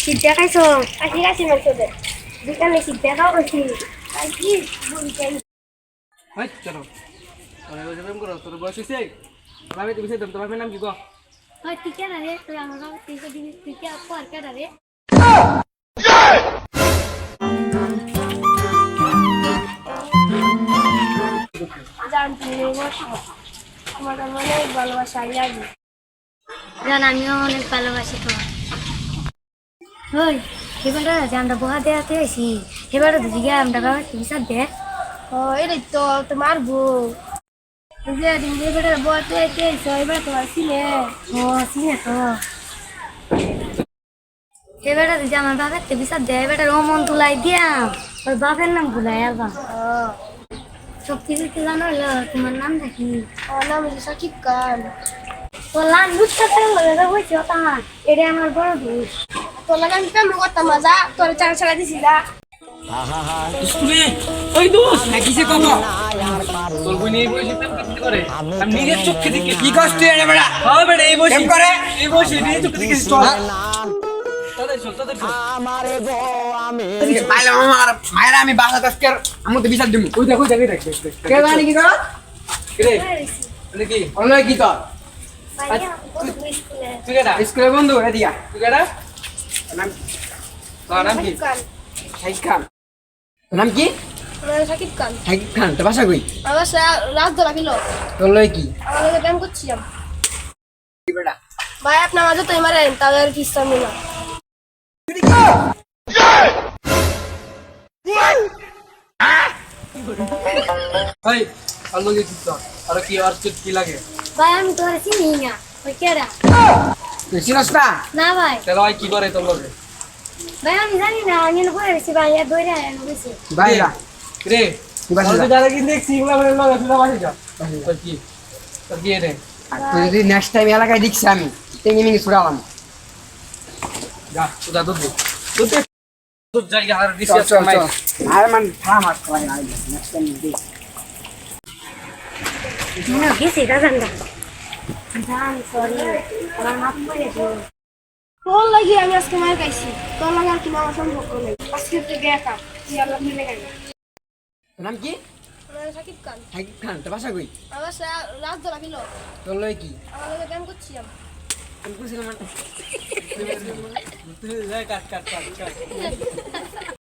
শীত দেখাইছো কাশি কাশি মাংস দে বিকালে শীত দেখাও করছি চলো প্রেম করো তোর বয়স হয়েছে আমি তুমি তোমার নাম কি গো তুই কেন রে তুই আমার তুই কে আর কেন রে আমার অনেক ভালোবাসা লাগে জান আমিও অনেক ভালোবাসি তোমার ওই এবারে যে আমরা বহা দেওয়াতে আছি এবারে দিদি আমরা বাবা হিসাব দে ও এটাই তো তোমার বউ যে দিন এবারে বহাতে আইছো এবারে তোমার সিনে ও সিনে তো এবারে দিদি আমার বাবার হিসাব দে এবারে ও মন তুলাই দিয়া ওর বাপের নাম ভুলাই আলবা সব কিছু কি জানো তোমার নামটা কি আমার নাম হচ্ছে সাকিব খান তোর নাম বুঝতে পারলো হয়েছে তোমার এটা আমার বড় দোষ তোর লাগে আমি কেমন করতাম মজা তোর চার ছাড়া দিছিলা ওই দোষ কিসে কথা তোর বই নিয়ে বসে কি করে আমি নিজের চোখে দেখে কি কষ্ট এনে বেড়া হ্যাঁ বেড়া এই বসে করে এই বসে নিজের চোখে দেখে চল আমারে গো আমি পাইলাম আমার মায়েরা আমি বাসা কাজকের আমি তো বিচার দিমু ওই দেখো দেখে দেখ কে জানি কি করো রে মানে কি অন্য কি তো তুই কেডা স্কুলে বন্ধু এদিয়া তুই কেডা নাম তোর নাম কি সাকিব খান তোর নাম কি সাকিব খান সাকিব খান তোর বাসা কই আমার রাত ধরা গেল তোর লয় কি আমাদের ব্যায়াম করছিলাম কি বেটা ভাই আপনার মাঝে তো মারেন তাদের কিস্তা মিলা ভাই আলো কি তো আর কি আর কি লাগে ভাই আমি তোরে চিনি না ওই কেডা তুই চিনস না না ভাই তাহলে ভাই কি করে তোর লগে ভাই আমি জানি না আমি বলে গেছি ভাই এর দইরা গেছি ভাইরা রে তুই বাসা যা যারা কি দেখছি এগুলা বলে লগে তুই বাসা যা তোর কি রে তুই যদি নেক্সট টাইম এলাকায় দেখছি আমি টেঙ্গি মিঙ্গি ছুড়ালাম যা তুই যা দুধ জায়গা আর ডিসকাস করমাই আর মান থাম আর কই আই নেক্সট টাইম দেখ না গেছি রাজানদা জান সরি আমার মাফ করে দিও তোর লাগি আমি আজকে মার খাইছি তোর লাগি আর কি আমার সম্পর্ক নেই আজকে তুই দেখা তুই আল্লাহ মিলে গেল নাম কি সাকিব খান সাকিব খান তোর বাসা কই আমার রাত ধরা গেল তোর লয় কি আমাদের ব্যায়াম করছিলাম তুই কইছিস মানে তুই যা কাট